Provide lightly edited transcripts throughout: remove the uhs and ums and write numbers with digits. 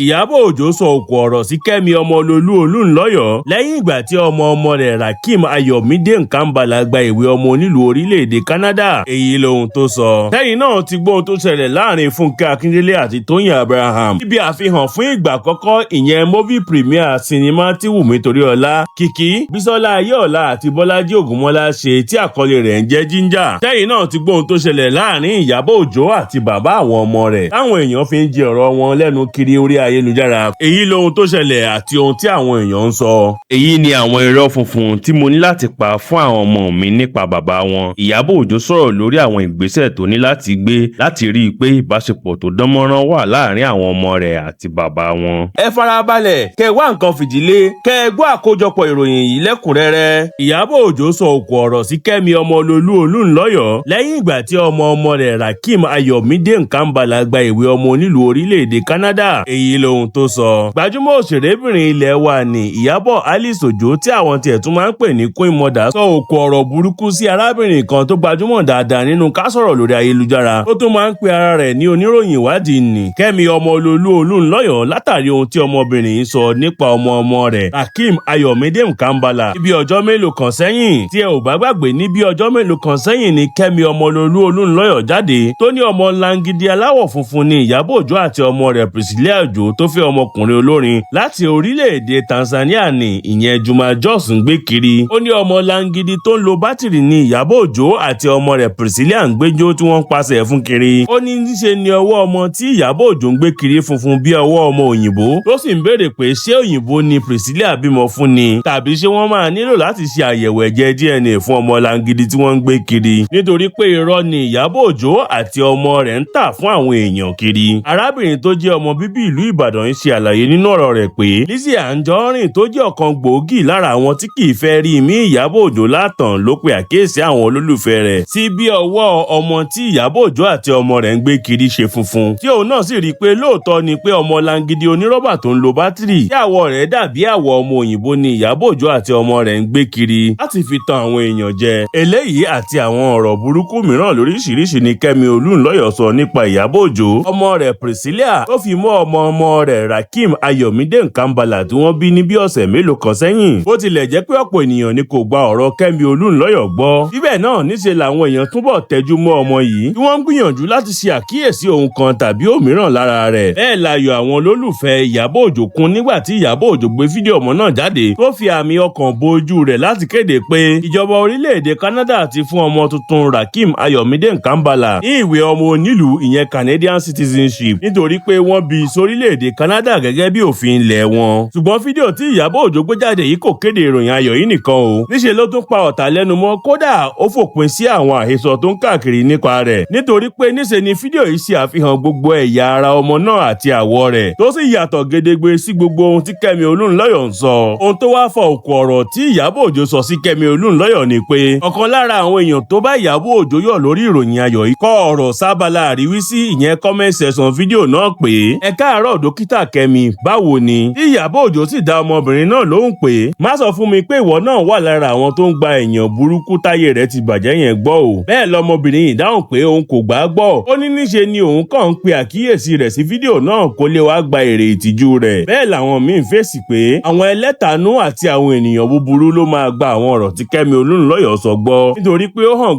Iyabo Ojo sọ òkú ọ̀rọ̀ sí Kemi Olunloyo lẹ́yìn ìgbà tí ọmọ rẹ̀ Rakim Ayomide Nkambala gba ìwé ọmọ onílùú orílẹ̀-èdè Canada. Èyí lohun tó sọ. Lẹ́yìn náà ti gbọ́ ohun tó ṣẹlẹ̀ láàrin Funke Akindele àti Toyin Abraham níbi àfihàn fún ìgbà àkọ́kọ́ ìyẹn movie premiere sinimá tí Wùmí Toríọlá, Kìkì, Bísọ́lá Ayéọlá àti Bọ́lájí Ògúnmọ́lá ṣe tí àkọlé rẹ̀ ń jẹ́ Ginger. Lẹ́yìn náà ti gbọ́ ohun tó ṣẹlẹ̀ láàrin Iyabo Ojo àti bàbá àwọn ọmọ rẹ̀ táwọn èèyàn fi ń jẹ ọ̀rọ̀ wọn lẹ́nu kiri orí ayélujára. Èyí lohun tó ṣẹlẹ̀ àti ohun tí àwọn èèyàn ń sọ. Èyí ni àwọn irọ́ funfun tí mo ní láti pa fún àwọn ọmọ mi nípa bàbá wọn. Iyabo Ojo sọ̀rọ̀ lórí àwọn ìgbésẹ̀ tó ní láti gbé láti rí i pé ìbáṣepọ̀ tó dánmọ́rán wà láàrin àwọn ọmọ rẹ̀ àti bàbá wọn. Ẹ farabalẹ̀ kẹ́ wá nǹkan fìdílé kẹ́ gbọ́ àkójọpọ̀ ìròyìn yìí lẹ́kùnrẹ́rẹ́. Iyabo Ojo sọ òkú ọ̀rọ̀ sí Kemi Olunloyo lẹ́yìn ìgbà tí ọmọ rẹ̀ Rakim Ayomide Nkambala gba ìwé ọmọ onílùú orílẹ̀-èdè Canada. Èyí lohun tó sọ. Gbajúmọ̀ òṣèrébìnrin ilẹ̀ wa ni Iyabo Ojo tí àwọn tiẹ̀ tún máa ń pè ní Queen Mother sọ òkú ọ̀rọ̀ burúkú sí arábìnrin kan tó gbajúmọ̀ dáadáa nínú ká sọ̀rọ̀ lórí ayélujára. Ó tún máa ń pe ara rẹ̀ ní oníròyìn ìwádìí nì Kemi Olunloyo látàrí ohun tí ọmọbìnrin yìí sọ nípa ọmọ rẹ̀ Rakim Ayomide Nkambala níbi ọjọ́ mélòó kan sẹ́yìn. Tí ẹ ò bá gbàgbé níbi ọjọ́ mélòó kan sẹ́yìn ni Kemi Olunloyo jáde tó ní ọmọ langidi aláwọ̀ funfun ni Iyabo Ojo àti ọmọ rẹ̀ Priscilla Ojo tó fẹ́ ọmọkùnrin olórin láti orílẹ̀-èdè Tanzania ni ìyẹn Juma Jos ń gbé kiri. Ó ní ọmọ langidi tó ń lo bátìrì ni Iyabo Ojo àti ọmọ rẹ̀ Priscilla ń gbẹ́jọ́ tí wọ́n ń pàṣẹ fún kiri. Ó ní níṣe ni ọwọ́ ọmọ tí Iyabo Ojo ń gbé kiri funfun bí ọwọ́ ọmọ òyìnbó tó sì ń béèrè pé ṣé òyìnbó ni Priscilla bímọ fún ni tàbí ṣé wọ́n máa nílò láti ṣe àyẹ̀wò ẹ̀jẹ̀ DNA fún ọmọ langidi tí wọ́n ń gbé kiri nítorí pé irọ́ ni Iyabo Ojo àti ọmọ rẹ̀ ń tà fún àwọn èèyàn kiri. Arábìnrin tó jẹ́ ọmọ bíbí ìlú Ìbàdàn ń ṣe àlàyé nínú ọ̀rọ̀ rẹ̀ pé Lizzy Anjorin tó jẹ́ ọ̀kan gbòógì lára àwọn tí kì í fẹ́ rí mí Iyabo Ojo látàn ló pe àkíyèsí àwọn olólùfẹ́ rẹ̀ sí bí ọwọ́ ọmọ tí Iyabo Ojo àti ọmọ rẹ̀ ń gbé kiri ṣe funfun tí òun náà sì rí i pé lóòótọ́ ni pé ọmọ langidi onírọ́bà tó ń lo bátìrì tí àwọ̀ rẹ̀ dàbí àwọ̀ ọmọ òyìnbó ni Iyabo Ojo àti ọmọ rẹ̀ ń gbé kiri láti fi tan àwọn èèyàn jẹ. Eléyìí àti àwọn ọ̀rọ̀ burúkú mìíràn lóríṣiríṣi ni Kemi Olunloyo sọ nípa Iyabo Ojo, ọmọ rẹ̀ Priscilla tó fi mọ́ ọmọ rẹ̀ Rakim Ayomide Nkambala tí wọ́n bí ní bí ọ̀sẹ̀ mélòó kan sẹ́yìn. Bó tilẹ̀ jẹ́ pé ọ̀pọ̀ ènìyàn ni kò gba ọ̀rọ̀ Kemi Olunloyo gbọ́. Síbẹ̀ náà níṣe làwọn èèyàn túbọ̀ tẹjú mọ́ ọmọ yìí tí wọ́n ń gbìyànjú láti ṣe àkíyèsí ohun kan tàbí òmíràn lára rẹ̀. Bẹ́ẹ̀ láyọ̀ àwọn olólùfẹ́ Iyabo Ojo kún nígbà tí Iyabo Ojo gbé fídíò ọmọ náà jáde tó fi àmì ọkàn bo ojú rẹ̀ láti kéde pé ìjọba orílẹ̀-èdè Canada ti fún ọmọ tuntun Rakim Ayomide Nkambala ní ìwé ọmọ onílùú ìyẹn Canadian citizenship nítorí pé wọ́n bí sórílẹ̀-èdè Canada gẹ́gẹ́ bí òfin ilẹ̀ wọn. Ṣùgbọ́n fídíò tí Iyabo Ojo gbé jáde yìí kò kéde ìròyìn ayọ̀ yìí nìkan o. Níṣe ló tún pa ọ̀tá lẹ́nu mọ́ kódà ó fòpin sí àwọn àhesọ tó ń káàkiri nípa rẹ̀ nítorí pé níṣe ni fídíò yìí ṣe àfihàn gbogbo ẹ̀yà ara ọmọ náà àti àwọ̀ rẹ̀ tó sì yàtọ̀ gedegbe sí gbogbo ohun tí Kemi Olunloyo ń sọ. Ohun tó wá fa òkú ọ̀rọ̀ tí Iyabo Ojo sọ sí Kemi Olunloyo ni pé ọ̀kan lára àwọn èèyàn tó bá Iyabo Ojo yọ̀ lórí ìròyìn ayọ̀ yìí kọ ọ̀rọ̀ sábàlá àríwísí ìyẹn comment section fídíò náà pé ẹ káàárọ̀ dókítà Kemi báwo ni. Tí Iyabo Ojo sì dá ọmọbìnrin náà lóhùn pé má sọ fún mi pé ìwọ náà wà lára àwọn tó ń gba èèyàn burúkú táyé rẹ̀ ti bàjẹ́ yẹn gbọ́ o. Bẹ́ẹ̀ lọmọbìnrin yìí dáhùn pé òun kò gbà á gbọ́. Ó ní níṣe ni òun kàn ń pe àkíyèsí rẹ̀ sí fídíò náà kó lè wá gba èrè ìtìjú rẹ̀. Bẹ́ẹ̀ làwọn míín fèsì pé àwọn ẹlẹ́tàánú àti àwọn ènìyàn búburú ló máa gba àwọn ọ̀rọ̀ tí Kemi Olunloyo sọ gbọ́ nítorí pé ó hàn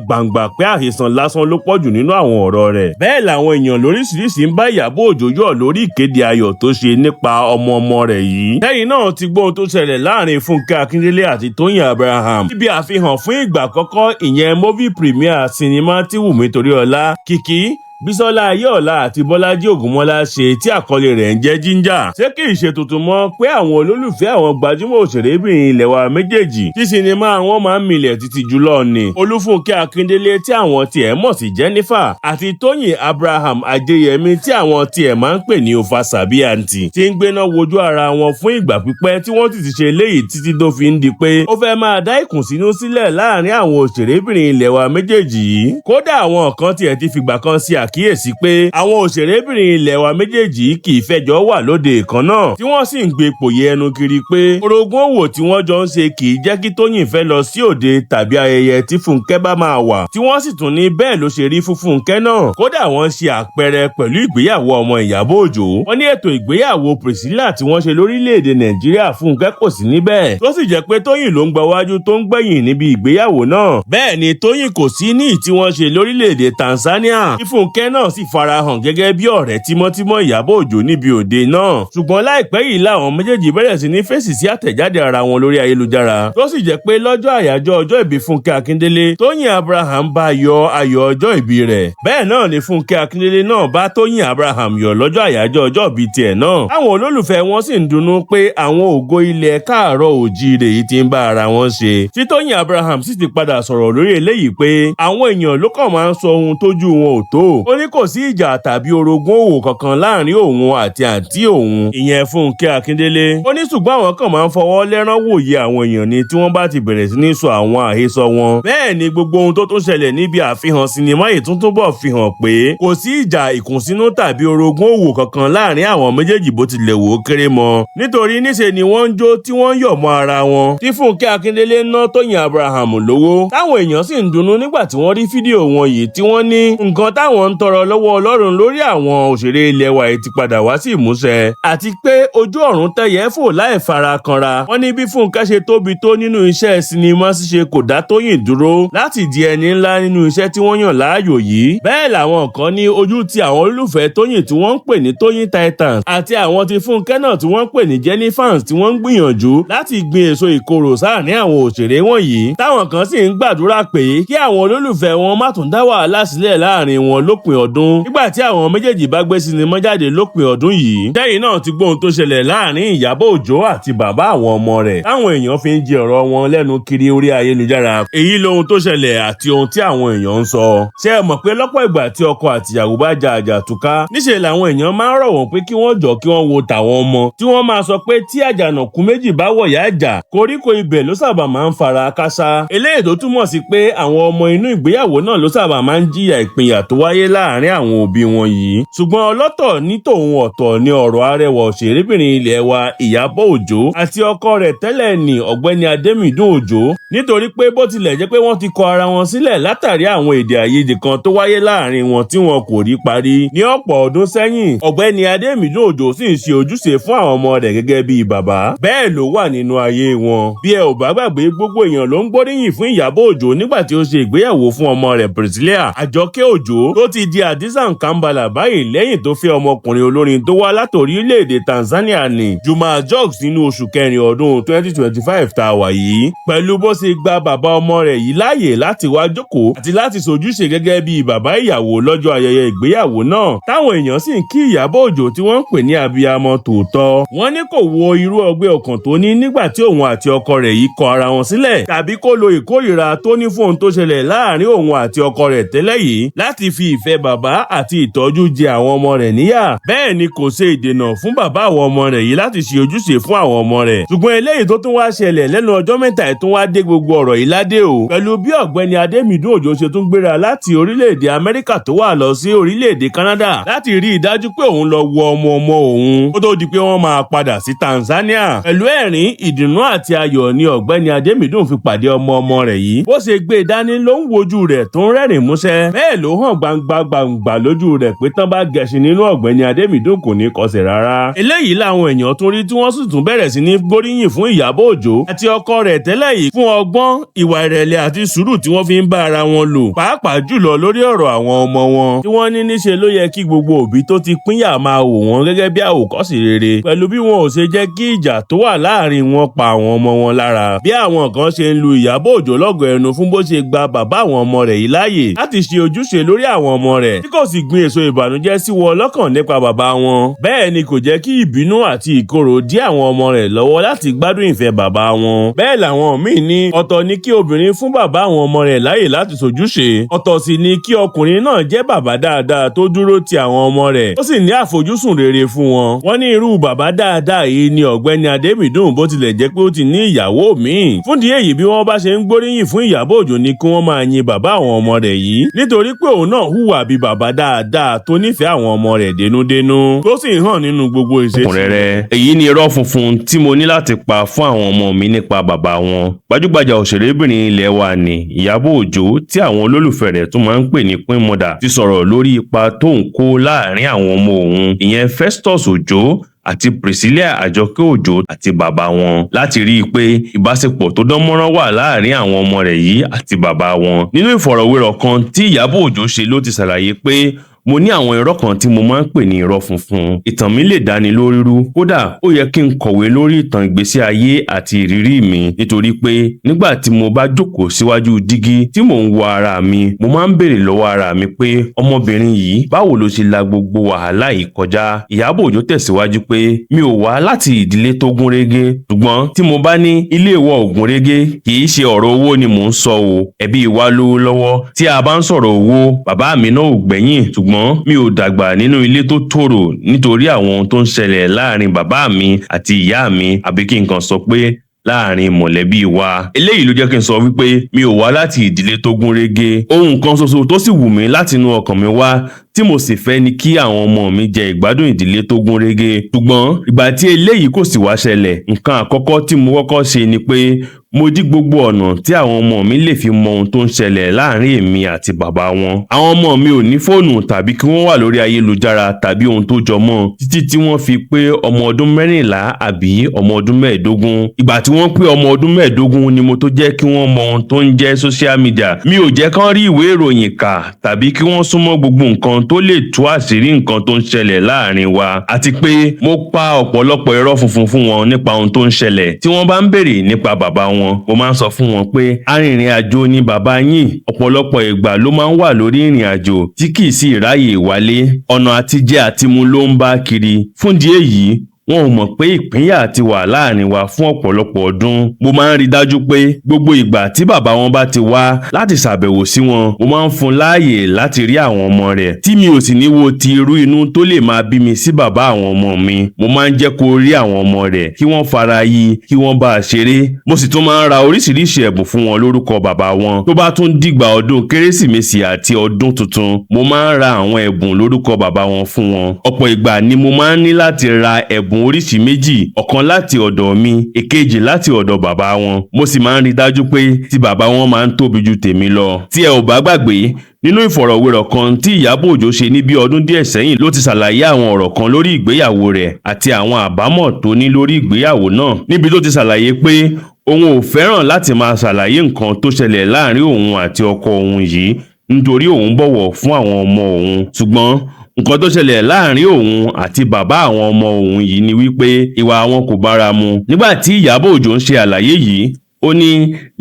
gbangba pé àhesàn lásán ló pọ̀jù nínú àwọn ọ̀rọ̀ rẹ̀. Bẹ́ẹ̀ làwọn èèyàn lóríṣiríṣi ń bá Iyabo Ojo yọ̀ lórí ìkéde ayọ̀ tó ṣe nípa ọmọ rẹ̀ yìí. Lẹ́yìn náà ti gbọ́ ohun tó ṣẹlẹ̀ láàrin Funke Akindele àti Toyin Abraham níbi àfihàn fún ìgbà àkọ́kọ́ ìyẹn movie premiere sinimá tí Wùmí Toríọlá, Kìkì, Bísọ́lá Ayéọlá àti Bọ́lájí Ògúnmọ́lá ṣe tí àkọlé rẹ̀ ń jẹ́ Ginger. Ṣé kì í ṣe tuntun mọ́ pé àwọn olólùfẹ́ àwọn gbajúmọ̀ òṣèrébìnrin ilẹ̀ wa méjèèjì tí sinimá wọn máa ń milẹ̀ títí jùlọ ni Olúfúnkẹ́ Akíndélé tí àwọn tiẹ̀ mọ̀ sí Jennifer àti Toyin Abraham Adéyẹmí tí àwọn tiẹ̀ máa ń pè ní Ofasabianti tí ń gbéná wojú ara wọn fún ìgbà pípẹ́ tí wọ́n ti ṣe eléyìí títí tó fi ń di pé ó fẹ́ máa dá ìkùnsínú sílẹ̀ láàrin àwọn òṣèrébìnrin ilẹ̀ wa méjèèjì yìí. Kódà àwọn kan tiẹ̀ ti fìgbà kan sí ṣàkíyèsí pé àwọn òṣèrébìnrin ilẹ̀ wa méjèèjì kì í fẹjọ́ wà lóde kan náà tí wọ́n sì ń gbé pòye ẹnu kiri pé orogún òwò tí wọ́n jọ ń ṣe kì í jẹ́ kí Tóyìn fẹ́ lọ sí òde tàbí ayẹyẹ tí Funke bá máa wà tí wọ́n sì tún ní bẹ́ẹ̀ ló ṣe rí fún Funke náà. Kódà wọ́n ṣe àpẹẹrẹ pẹ̀lú ìgbéyàwó ọmọ Iyabo Ojo. Wọ́n ní ètò ìgbéyàwó Priscilla tí wọ́n ṣe lórílẹ̀‐èdè Nàìjíríà Funke kò sí níbẹ̀ tó sì jẹ́ pé Tóyìn ló ń gbawájú tó ń gbẹ̀yìn níbi ìgbéyàwó náà. Bẹ́ẹ̀ ni Tóyìn kò sí ní tí wọ́n ṣe lórílẹ̀‐èdè Tanzania tí Funke náà sì farahàn gẹ́gẹ́ bí ọ̀rẹ́ tímọ́tímọ́ Iyabo Ojo níbi òde náà. Ṣùgbọ́n láìpẹ́ yìí làwọn méjèèjì bẹ̀rẹ̀ sí ní fèsì sí àtẹ̀jáde ara wọn lórí ayélujára tó sì jẹ́ pé lọ́jọ́ àyájọ́ ọjọ́ ìbí Funke Akindele Toyin Abraham bá yọ ayọ̀ ọjọ́ ìbí rẹ̀. Bẹ́ẹ̀ náà ni Funke Akindele náà bá Toyin Abraham yọ lọ́jọ́ àyájọ́ ọjọ́ ìbí tiẹ̀ náà. Àwọn olólùfẹ́ wọn sì ń dunnú pé àwọn ògo ilẹ̀ káàárọ̀ òjíire yìí ti ń bá ara wọn ṣe. Tí Toyin Abraham sì ti padà sọ̀rọ̀ lórí eléyìí pé àwọn èèyàn ló kàn máa ń sọ ohun tójú wọn ò tó. Ó ní kò sí ìjà tàbí orogún òwò kankan láàrin òun àti àǹtí òun ìyẹn Funke Akindele. Ó ní ṣùgbọ́n àwọn kan máa ń fọwọ́ lẹ́rán wòye àwọn èèyàn ni tí wọ́n bá ti bẹ̀rẹ̀ sí ní sọ àwọn àhesọ wọn. Bẹ́ẹ̀ ni gbogbo ohun tó tún ṣẹlẹ̀ níbi àfihàn sinimá yìí tún túbọ̀ fi hàn pé kò sí ìjà ìkùnsínú tàbí orogún òwò kankan láàrin àwọn méjèèjì bó tilẹ̀ wò ó kéré mọ́. Nítorí níṣe ni wọ́n ń jó tí wọ́n ń yọ̀ mọ́ ara wọn. Tí Funke Akindele ná Toyin Abraham lówó táwọn èèyàn sì ń dunnú nígbà tí wọ́n rí fídíò wọn yìí tí wọ́n ní nǹkan táwọn ń tọrọ lọ́wọ́ Ọlọ́run lórí àwọn òṣèré ilẹ̀ wa yìí ti padà wá sí ìmúṣẹ. Àti pé ojú ọ̀run tẹ̀yẹ́ fò láì fara kanra. Wọ́n ní bí Funke ṣe tóbi tó nínú iṣẹ́ sinimá ṣíṣe kò dá Tóyìn dúró láti di ẹni ńlá nínú iṣẹ́ tí wọ́n yàn láàyò yìí. Bẹ́ẹ̀ làwọn kan ní ojú ti àwọn olólùfẹ́ Tóyìn tí wọ́n ń pè ní Tóyìn Titans àti àwọn ti Funke náà tí wọ́n ń pè ní Jenny fans tí wọ́n ń gbìyànjú láti gbin èso ìkorò sáàrin àwọn òṣèré wọ̀nyí. Táwọn kan sì ń gbàdúrà pé kí àwọn olólùfẹ́ wọn má tún dá wàhálà sílẹ̀ láàrin wọn lópin ọdún nígbà tí àwọn méjèèjì bá gbé sinimá jáde lópin ọdún yìí. Tẹ́yìn náà ti gbóhun tó ṣẹlẹ̀ láàrin Iyabo Ojo àti bàbá àwọn ọmọ rẹ̀ táwọn èèyàn fi ń jẹ ọ̀rọ̀ wọn lẹ́nu kiri orí ayélujára. Èyí lohun tó ṣẹlẹ̀ àti ohun tí àwọn èèyàn ń sọ. Ṣé ẹ mọ̀ pé lọ́pọ̀ ìgbà tí ọkọ àtìyàwó bá ja àjàtúká níṣe làwọn èèyàn máa ń rọ̀ wọ́n pé kí wọ́n jọ kí wọ́n wo tàwọn ọmọ tí wọ́n máa sọ pé tí àjànàkú méjì bá wọ̀yá ìjà koríko ibẹ̀ ló sábà máa ń fara kásá. Eléyìí tó túmọ̀ sí pé àwọn ọmọ inú ìgbéyàwó náà ló sábà máa ń jìyà ìpínyà tó wáyé láàárín àwọn òbí wọn yìí. Ṣùgbọ́n ọlọ́tọ̀ ní tòun ọ̀tọ̀ ni ọ̀rọ̀ arẹwà òṣèrébìnrin ilẹ̀ wa Iyabo Ojo àti ọkọ rẹ̀ tẹ́lẹ̀ ní ọ̀gbẹ́ni Adémídùn Ojo. Nítorí pé bó tilẹ̀ jẹ́ pé wọ́n ti kọ ara wọn sílẹ̀ látàrí àwọn èdè àìyedè kan tó wáyé láàárín wọn tí wọn kò rí parí ní ọ̀pọ̀ ọdún sẹ́yìn. Ọ̀gbẹ́ni Adémídùn Ojo sì ń ṣe ojúṣe fún àwọn ọmọ rẹ̀ gẹ́gẹ́ bí bàbá. Bẹ́ẹ̀ ló wà nínú ayé wọn. Bí ẹ ò bá gbàgbé gbogbo èèyàn ló ń gbóríyìn fún Iyabo Ojo nígbà tí ó ṣe ìgbéyàwó fún ọmọ rẹ̀ Priscilla Àjọkẹ́ Ojo tó ti di Hadiza Kambala báyìí lẹ́yìn tó fẹ́ ọmọkùnrin olórin tó wá láti orílẹ̀-èdè Tanzania ní Juma Jux nínú oṣù kẹrin ọdún 2025 tá a wà yìí. Pẹ̀lú bó ṣe gba bàbá ọmọ rẹ̀ yìí láàyè láti wá jókòó àti láti ṣojúṣe gẹ́gẹ́ bí bàbá ìyàwó lọ́jọ́ ayẹyẹ ìgbéyàwó náà táwọn èèyàn sì ń kí Iyabo Ojo tí wọ́n ń pè ní abiyamọ tòótọ́. Wọ́n ní kò wo irú ọgbẹ́ ọkàn tó ní nígbà tí òun àti ọkọ rẹ̀ yìí kọ ara wọn sílẹ̀ tàbí kó lo ìkórìíra tó ní fún ohun tó ṣẹlẹ̀ láàárín òun àti ọkọ rẹ̀ tẹ́lẹ̀ yìí láti fi ìfẹ́ bàbá àti ìtọ́jú jẹ àwọn ọmọ rẹ̀ níyà. Bẹ́ẹ̀ ni kò ṣe ìdènà fún bàbá àwọn ọmọ rẹ̀ yìí láti ṣe ojúṣe fún àwọn ọmọ rẹ̀. Ṣùgbọ́n eléyìí tó tún wá ṣẹlẹ̀ lẹ́nu ọjọ́ mẹ́ta ẹ̀ tún wá dé gbogbo ọ̀rọ̀ yìí ládé o. Pẹ̀lú bí ọ̀gbẹ́ni Adémídùn Ojo ṣe tún gbéra láti orílẹ̀-èdè Amẹ́ríkà tó wà lọ sí orílẹ̀-èdè Canada láti rí i dájú pé òun lọ wo ọmọ òun kó tó di pé wọ́n máa padà sí Tanzania. Pẹ̀lú ẹ̀rín ìdùnnú àti ayọ̀ ni ọ̀gbẹ́ni Adémídùn fi pàdé ọmọ rẹ̀ yìí. Bó ṣe gbé e dání ló ń wojú rẹ̀ tó ń rẹ́rìn músẹ́. Bẹ́ẹ̀ ló hàn gbangba lójú rẹ̀ pé tán bá gẹṣin nínú ọ̀gbẹ́ni Adémídùn kò ní kọsẹ̀ rárá. Eléyìí làwọn èèyàn tún rí tí wọ́n sì tún bẹ̀rẹ̀ sí ní gbóríyìn fún Iyabo Ojo àti ọkọ rẹ̀ tẹ́lẹ̀ yìí fún ọgbọ́n, ìwà ìrẹ̀lẹ̀ àti sùúrù tí wọ́n fi ń bá ara wọn lò, pàápàá jùlọ lórí ọ̀rọ̀ àwọn ọmọ wọn tí wọ́n ní níṣe ló yẹ kí gbogbo òbí tó ti pínyà máa wò wọ́n gẹ́gẹ́ bí àwòkọ́ṣe rere pẹ̀lú bí wọn ò ṣe jẹ́ kí ìjà tó wà láàrin wọn pa àwọn ọmọ wọn lára. Bí àwọn kan ṣe ń lu Iyabo Ojo lọ́gọ ẹnu fún bó ṣe gba bàbá àwọn ọmọ rẹ̀ yìí láàyè láti ṣe ojúṣe lórí àwọn ọmọ rẹ̀ tí kò sì gbin èso ìbànújẹ́ sí wọn lọ́kàn nípa bàbá wọn. Bẹ́ẹ̀ ni kò jẹ́ kí ìbínú àti ìkorò dí àwọn ọmọ rẹ̀ lọ́wọ́ láti gbádùn ìfẹ́ bàbá wọn. Bẹ́ẹ̀ làwọn míì ní ọ̀tọ̀ ni kí obìnrin fún bàbá àwọn ọmọ rẹ̀ láàyè láti ṣojúṣe, ọ̀tọ̀ sì ni kí ọkùnrin náà jẹ́ bàbá dáadáa tó dúró ti àwọn ọmọ rẹ̀ ó sì ní àfojúsùn rere fún wọn. Wọ́n ní irú bàbá dáadáa yìí ni ọ̀gbẹ́ni Adémídùn bó tilẹ̀ jẹ́ pé ó ti ní ìyàwó míì. Fúndìí èyí bí wọ́n bá ṣe ń gbóríyìn fún Iyabo Ojo ni kí wọ́n máa yin bàbá àwọn ọmọ rẹ̀ yìí nítorí pé òun náà hùwà hùwà bí bàbá dáadáa tó nífẹ̀ẹ́ àwọn ọmọ rẹ̀ dénúdénú tó sì hàn nínú gbogbo ìṣesí rẹ̀. Èyí ni irọ́ funfun tí mo ní láti pa fún àwọn ọmọ mi nípa bàbá wọn. Gbajúgbajà òṣèrébìnrin ilẹ̀ wa ni Iyabo Ojo tí àwọn olólùfẹ́ rẹ̀ tún máa ń pè ní Queen Mother ti sọ̀rọ̀ lórí ipa tó ń kó láàrin àwọn ọmọ òun, ìyẹn Festus Ojo àti Priscilla Àjọkẹ́ Òjó àti bàbá wọn, láti rí i pé ìbáṣepọ̀ tó dánmọ́rán wà láàrin àwọn ọmọ rẹ̀ yìí àti bàbá wọn. Nínú ìfọ̀rọ̀wérọ̀ kan tí Iyabo Ojo ṣe ló ti ṣàlàyé pé mo ní àwọn irọ́ kan tí mo máa ń pè ní irọ́ funfun. Ìtàn mi lè dáni lórí rú, kódà ó yẹ kí n kọ̀wé lórí ìtàn ìgbésí ayé àti ìrírí mi, nítorí pé nígbà tí mo bá jókòó síwájú dígí tí mò ń wo ara mi, mo máa ń béèrè lọ́wọ́ ara mi pé ọmọbìnrin yìí báwo ló ṣe la gbogbo wàhálà yìí kọjá. Iyabo Ojo tẹ̀síwájú pé mi ò wá láti ìdílé tó gúnrégé, ṣùgbọ́n tí mo bá ní ilé ìwọ ògúnrégé kì í ṣe ọ̀rọ̀ owó ni mò ń sọ o. Ẹbí wa lówó lọ́wọ́. Tí a bá ń sọ̀rọ̀ owó, bàbá mi náà ò gbẹ̀yìn, ṣùgbọ́n mi ò dàgbà nínú ilé tó tòrò nítorí àwọn ohun tó ń ṣẹlẹ̀ láàrin bàbá mi àti ìyá mi, àbí kí n kàn sọ pé láàrin mọ̀lẹ́bí wa. Eléyìí ló jẹ́ kí n sọ wípé mi ò wá láti ìdílé tó gúnrégé. Ohun kan ṣoṣo tó sì wù mí láti inú ọkàn mi wá tí mo sì fẹ́ ni kí àwọn ọmọ mi jẹ ìgbádùn ìdílé tó gúnrégé. Ṣùgbọ́n ìgbà tí eléyìí kò sì wá ṣẹlẹ̀, nǹkan àkọ́kọ́ tí mo kọ́kọ́ ṣe ni pé mo dí gbogbo ọ̀nà tí àwọn ọmọ mi lè fi mọ ohun tó ń ṣẹlẹ̀ láàrin èmi àti bàbá wọn. Àwọn ọmọ mi ò ní fóònù tàbí kí wọ́n wà lórí ayélujára tàbí ohun tó jọ mọ́ títí tí wọ́n fi pé ọmọ ọdún 14 àbí ọmọ ọdún 15. Ìgbà tí wọ́n pé ọmọ ọdún 15 ni mo tó jẹ́ kí wọ́n mọ ohun tó ń jẹ́ social media. Mi ò jẹ́ kán rí ìwé ìròyìn kà tàbí kí wọ́n súnmọ́ gbogbo nǹkan tó lè tú àṣírí nǹkan tó ń ṣẹlẹ̀ láàrin wa, àti pé mo pa ọ̀pọ̀lọpọ̀ irọ́ funfun fún wọn nípa ohun tó ń ṣẹlẹ̀. Tí wọ́n bá ń béèrè nípa bàbá wọn, mo máa ń sọ fún wọn pé arìnrìn àjò ni bàbá yín. Ọ̀pọ̀lọpọ̀ ìgbà ló máa ń wà lórí ìrìn àjò tí kì í sì ráyè wálé. Ọ̀nà àtijẹ àtimu ló ń bá kiri. Fún ìdí èyí, wọn ò mọ̀ pé ìpínyà ti wà láàrin wa fún ọ̀pọ̀lọpọ̀ ọdún. Mo máa ń rí dájú pé gbogbo ìgbà tí bàbá wọn bá ti wá láti ṣàbẹ̀wò sí wọn, mo máa ń fún láàyè láti rí àwọn ọmọ rẹ̀, tí mi ò sì ní wo ti irú inú tó lè máa bí mi sí bàbá àwọn ọmọ mi. Mo máa ń jẹ́ kó rí àwọn ọmọ rẹ̀, kí wọ́n fara yí, kí wọ́n bá a ṣeré. Mo sì tún máa ń ra oríṣiríṣi ẹ̀bùn fún wọn lórúkọ bàbá wọn. Tó bá tún dìgbà ọdún Kérésìmesì àti ọdún tuntun, mo máa ń ra àwọn ẹ̀bùn lórúkọ bàbá wọn fún wọn. Ọ̀pọ̀ ìgbà ni mo máa ń ní láti ra ẹ̀bùn oríṣi méjì, ọ̀kan láti ọ̀dọ̀ mi, èkejì láti ọ̀dọ̀ bàbá wọn. Mo sì máa ń rí dájú pé tí bàbá wọn máa ń tóbi ju tèmi lọ. Tí ẹ ò bá gbàgbé, nínú ìfọ̀rọ̀wérọ̀ kan tí Iyabo Ojo ṣe ní bí ọdún díẹ̀ sẹ́yìn ló ti ṣàlàyé àwọn ọ̀rọ̀ kan lórí ìgbéyàwó rẹ̀ àti àwọn àbámọ̀ tó ní lórí ìgbéyàwó náà, níbi tó ti ṣàlàyé pé òun ò fẹ́ràn láti máa ṣàlàyé nǹkan tó ṣẹlẹ̀ láàrin òun àti ọkọ òun yìí nítorí òun bọ̀wọ̀ fún àwọn ọmọ òun. Ṣùgbọ́n nǹkan tó ṣẹlẹ̀ láàrin òun àti bàbá àwọn ọmọ òun yìí ni wípé ìwà wọn kò bára mu. Nígbà tí Iyabo Ojo ń ṣe àlàyé yìí, ó ní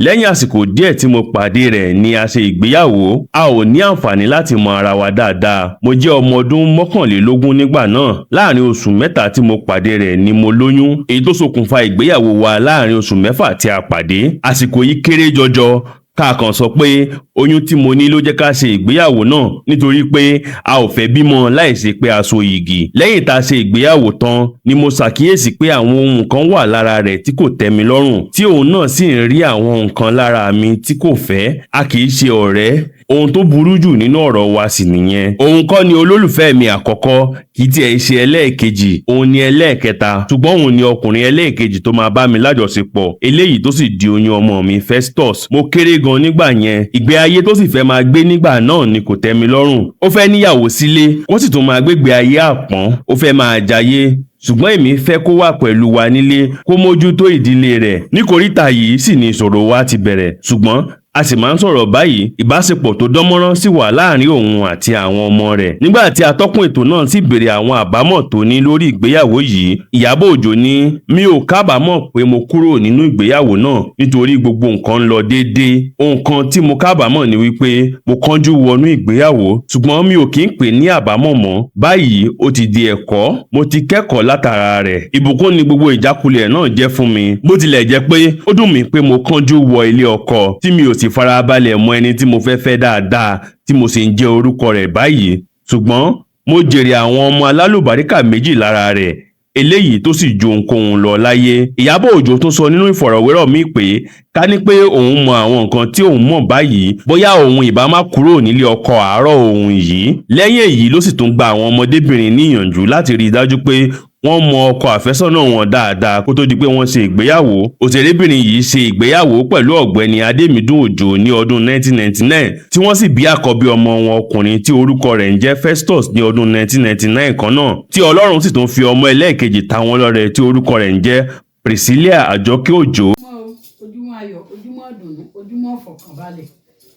lẹ́yìn àsìkò díẹ̀ tí mo pàdé rẹ̀ ni a ṣe ìgbéyàwó. A ò ní àǹfààní láti mọ ara wa dáadáa. Mo jẹ́ ọmọ ọdún 21 nígbà náà. Láàrin oṣù 3 tí mo pàdé rẹ̀ ni mo lóyún, èyí tó ṣokùnfà ìgbéyàwó wa láàrin oṣù 6 tí a pàdé. Àsìkò yìí kéré jọjọ. Ká kàn sọ pé oyún tí mo ní ló jẹ́ ká ṣe ìgbéyàwó náà nítorí pé a ò fẹ́ bímọ láìsí pé a so yìgì. Lẹ́yìn tá a ṣe ìgbéyàwó tán ni mo ṣàkíyèsí pé àwọn ohun kan wà lára rẹ̀ tí kò tẹ́ mi lọ́rùn, tí òun náà sì ń rí àwọn nǹkan lára mi tí kò fẹ́. A kì í ṣe ọ̀rẹ́. Ohun tó burú jù nínú ọ̀rọ̀ wa sì nìyẹn. Òun kọ́ ni olólùfẹ́ mi àkọ́kọ́, kì í tiẹ̀ ṣe ẹlẹ́ẹ̀kejì, òun ni ẹlẹ́ẹ̀kẹta, ṣùgbọ́n òun ni ọkùnrin ẹlẹ́ẹ̀kejì tó máa bá mi lájọṣepọ̀, eléyìí tó sì di oyún ọmọ mi Festus. Mo kéré gan nígbà yẹn. Ìgbé ayé tó sì fẹ́ máa gbé nígbà náà ni kò tẹ́ mi lọ́rùn. Ó fẹ́ níyàwó sílé, ó sì tún máa gbégbé ayé àpọ́n. Ó fẹ́ máa jayé, ṣùgbọ́n èmi fẹ́ kó wà pẹ̀lú wa nílé, kó mójútó ìdílé rẹ̀. Ní kòríta yìí sì ni ìṣòro wa ti bẹ̀rẹ̀, ṣùgbọ́n a sì máa ń sọ̀rọ̀ báyìí. Ìbáṣepọ̀ tó dánmọ́rán sì wà láàrin òun àti àwọn ọmọ rẹ̀. Nígbà tí atọ́kùn ètò náà sì béèrè àwọn àbámọ̀ tó ní lórí ìgbéyàwó yìí, Iyabo Ojo ní mi ò kábàámọ̀ pé mo kúrò nínú ìgbéyàwó náà nítorí gbogbo nǹkan ń lọ déédéé. Ohun kan tí mo kábàámọ̀ ni wípé mo kánjú wọnú ìgbéyàwó, ṣùgbọ́n mi ò kí ń pè ní àbámọ̀ mọ́. Báyìí ó ti di ẹ̀kọ́, mo ti kẹ́kọ̀ọ́ látara rẹ̀. Ìbùkún ni gbogbo ìjákulẹ̀ náà jẹ́ fún mi. Bó tilẹ̀ jẹ́ pé ó dùn mí pé mo kánjú wọ ilé ọkọ tí mi ò sì farabalẹ̀ mọ ẹni tí mo fẹ́ dáadáa tí mo sì ń jẹ́ orúkọ rẹ̀ báyìí. Ṣùgbọ́n mo jèrè àwọn ọmọ alálùbáríkà méjì lára rẹ̀. eléyìí tó sì ju ohunkóhun lọ láyé. Iyabo Ojo tó sọ nínú ìfọ̀rọ̀wérọ̀ míì pé ká ní pé òun mọ àwọn nǹkan tí òun mọ̀ báyìí bóyá òun ìbá má kúrò nílé ọkọ àárọ̀ òun yìí. Lẹ́yìn èyí ló sì tún gba àwọn ọmọdébìnrin níyànjú láti rí i dájú pé wọ́n mọ ọkọ àfẹ́sọ́nà wọn dáadáa kó tó di pé wọ́n ṣe ìgbéyàwó. Òṣèrébìnrin yìí ṣe ìgbéyàwó pẹ̀lú ọ̀gbẹ́ni Adémídùn Òjó ní ọdún 1999 tí wọ́n sì bí àkọ́bí ọmọ wọn ọkùnrin tí orúkọ rẹ̀ ń jẹ́ Festus ní ọdún 1999 kan náà, tí Ọlọ́run sì tún fi ọmọ ẹlẹ́ẹ̀kejì ta wọ́n lọ́rẹ tí orúkọ rẹ̀ ń jẹ́ Priscilla Àjọkẹ́ Òjó. Ojúmọ́ ayọ̀, ojúmọ́ ìdùnnú, ojúmọ́ ìfọ̀kànbalẹ̀,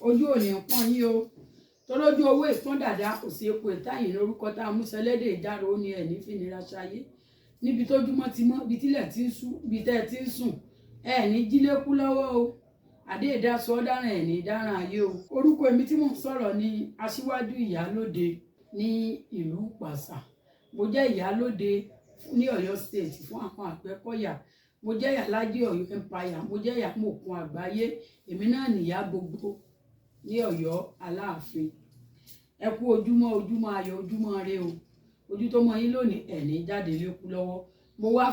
ojú òní ń pọ́n yín o. Tọ́lójú owó ìpọ́n dàda kò sí epo ìtàyìn lórúkọ tá a mú sẹlẹ́dẹ̀ ìjárò ó ní ẹ̀ ní fìnira ṣayé. Níbi tójúmọ́ ti mọ́, ibi tílẹ̀ ti ń sú, ibi tẹ́ ẹ ti ń sùn, ẹ ní jílé kú lọ́wọ́ o. Àdé ìdásọ ọ̀daràn ẹ̀ ní dáràn ayé o. Orúkọ èmi tí mò ń sọ̀rọ̀ ni Aṣíwájú Ìyálóde ní ìlú Ìpàṣà. Mo jẹ́ Ìyálóde ní Ọ̀yọ́ State fún àwọn Àgbẹ̀kọ̀yà. Mo jẹ́ Ìyálájé Ọ̀yọ́ Empire. Mo jẹ́ Ìyámọ̀kun àgbáyé. Èmi náà nìyá gbogbo ní Ọ̀yọ́ Aláàfin. Ẹ kú ojúmọ́, ojúmọ́ ayọ̀, ojúmọ́ ire o. Ojú tó mọ yín lónìí ẹ̀ ní jáde lékú lọ́wọ́. Mo wá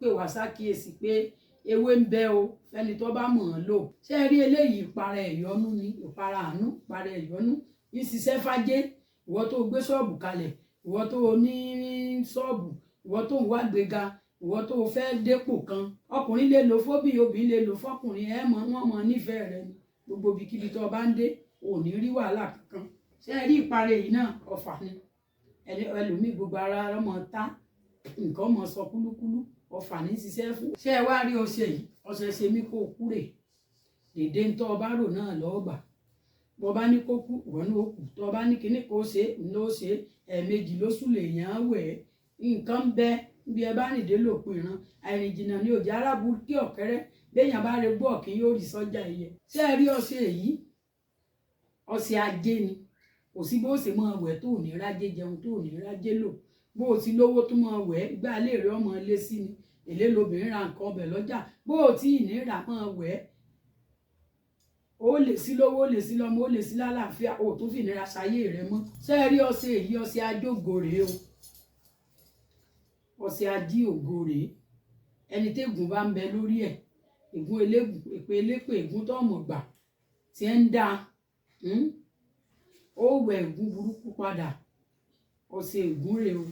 pè wá sákìyèsí pé ewé ń bẹ o fẹ́ni tó bá mọ̀ ọ́n lò. Ṣé ẹ rí eléyìí ìpara ẹ̀yọ́nú ni, ìpara àánú, ìpara ẹ̀yọ́nú. Ń ṣiṣẹ́ fájé, ìwọ tó gbé ṣọ́ọ̀bù kalẹ̀, ìwọ tó ní ṣọ́ọ̀bù, ìwọ tó ń wá gbéga, ìwọ tó fẹ́ dépò kan. Ọkùnrin lè lò fóbì, obìnrin lè lò fọkùnrin, wọ́n mọ̀ nífẹ̀ẹ́ rẹ ni. Gbogbo ibikíbi tó bá ń dé, ò ní rí wàhálà kankan. Ṣé ẹ rí ìpara èyí náà ọ̀fà ni. Ẹlòmíì gbogbo ara ọmọ ta, nǹkan mọ̀ sọ kúlúkúlú, ọ̀fà ní ṣiṣẹ́ fún. Ṣé ẹ wá rí ọṣẹ yìí? Ọṣẹ ṣe mí kó kúrè. Dèdè ń tọ́ ọba rò náà lọ́ọ̀gbà. Bọ́ bá ní kó kú, ìwọ ní ó kù. Tọ́ bá ní kíní kó ṣe, ló ṣe. Ẹ̀ẹ̀mejì lóṣù lèèyàn á wẹ̀. Nǹkan ń bẹ bí ẹ bá rìn dé lòpin ìran. Àìrìn jìnnà ní òjì arábù kí ọ̀kẹ́rẹ́ béèyàn bá rẹ gbọ́ kí yóò rí sọ́jà ẹyẹ. Ṣé ẹ rí ọṣẹ yìí? Ọṣẹ ajé ni. Kò sí bó ṣe máa wẹ̀ tó ní rájé jẹun tó ní rájé lò. Bó o ti lówó tó máa wẹ̀ gbá lè rí ọmọ ilé sí ni. Èlé lobìnrin ra nǹkan ọbẹ̀ lọ́jà. Bó o tí ì ní rà máa wẹ̀. Ó lè sí lówó, ó lè sí lọ́mọ, ó lè sí lálàáfíà, ó tún fi ìnira ṣayé rẹ mọ́. Ṣé ẹ rí ọṣẹ èyí? Ọṣẹ ajógo rèé o. Ọṣẹ ají ògo rèé. Ẹni tégùn bá ń bẹ lórí ẹ̀, ègún elégùn, èpè elépè, ègún tó mọ̀ gbà tí ẹ ń dá. Ó wẹ̀ ègún burúkú padà. Ọṣẹ ègún rèé o.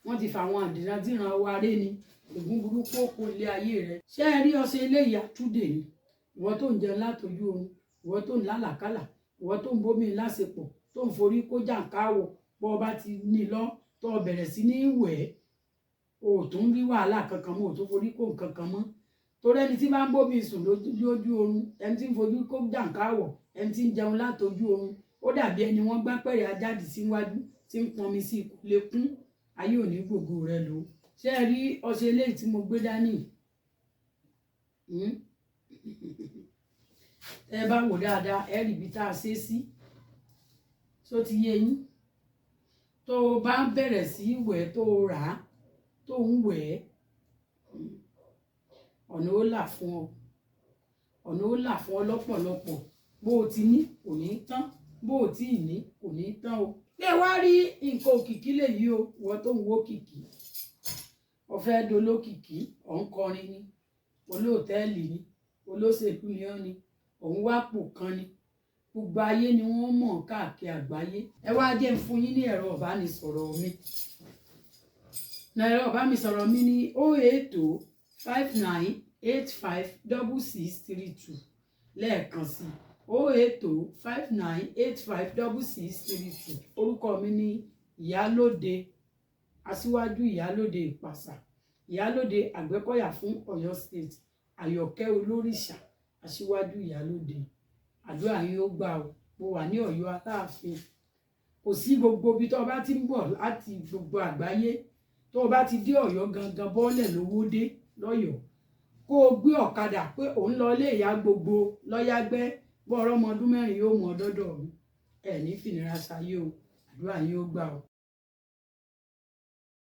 Wọ́n ti fa àwọn àdìrádìran wa ré ni. Ègún burúkú ó kó ilé ayé rẹ. Ṣé ẹ rí ọṣẹ eléyìí àtúndè ni? Ìwọ tó ń jẹun látojú oorun, ìwọ tó ń lálàkálà, ìwọ tó ń bómi láṣepọ̀, tó ń forí kó jàǹkáwọ̀, bọ́ ọba ti ní lọ tó bẹ̀rẹ̀ sí ní wẹ̀, o tún rí wàhálà kankan mọ́, o tún forí kó nǹkan kan mọ́. Torí ẹni tí bá ń bómi sùn lójú oorun, ẹni tí ń fojú kó jàǹkáwọ̀, ẹni tí ń jẹun látojú oorun, ó dàbí ẹni wọ́n gbá pẹ̀rẹ̀ ajáde síwájú tí ń pọnmi sí ikú lékún. Ayé ò ní gbogbo rẹ lò. Ṣé ẹ rí ọṣẹ eléyìí tí mo gbé dání? Ẹ bá wò dáadáa, ẹ rí ibi tá a ṣe sí. Ṣó ti yé yín? Tó o bá bẹ̀rẹ̀ sí wẹ̀ tó o rà á, tó ń wẹ̀, ọ̀nà ó là fún ọ. Ọ̀nà ó là fún ọ lọ́pọ̀lọpọ̀. Bó o ti ní kò ní tán, bó o tí ì ní kò ní tán o. Ṣé wá rí nǹkan òkìkí lèyí o? Ìwọ tó ń wó kìkì, o fẹ́ dolókìkí, ò ń kọrin ni, olóòtẹ́ẹ̀lì ni, olóṣèlú ni ọ́ ni, òun wá pò kan ni. Gbogbo ayé ni wọ́n mọ̀ káàkiri àgbáyé. Ẹ wá jẹ́ ń fún yín ní ẹ̀rọ ìbánisọ̀rọ̀ mi. Ẹ̀rọ ìbánisọ̀rọ̀ mi ní 08059856632. Lẹ́ẹ̀kan sí 08059856632. Orúkọ mi ní Ìyálóde, Aṣíwájú Ìyálóde Ìpàṣà, Ìyálóde Àgbẹ̀kọ̀yà fún Ọ̀yọ́ State, Àyọ̀kẹ́ Olórìṣà, Aṣíwájú Ìyálóde. Àdúrà yín ó gbà o. Mo wà ní Ọ̀yọ́ Aláàfin. Kò sí gbogbo ibi tó bá ti ń bọ̀ láti gbogbo àgbáyé. Tó o bá ti dé Ọ̀yọ́ gangan bọ́lẹ̀ Lówódé lọ́yọ̀ọ́. Kó o gbé ọ̀kadà pé òun lọ ilé ìyá gbogbo lọ́yàgbẹ́ bọ́ ọ̀rọ̀ ọmọ ọdún 4 yóò mọ ọdọ́dọ̀ mi. Ẹ ní fìnira ṣayé o. Àdúrà yín ó gbà o.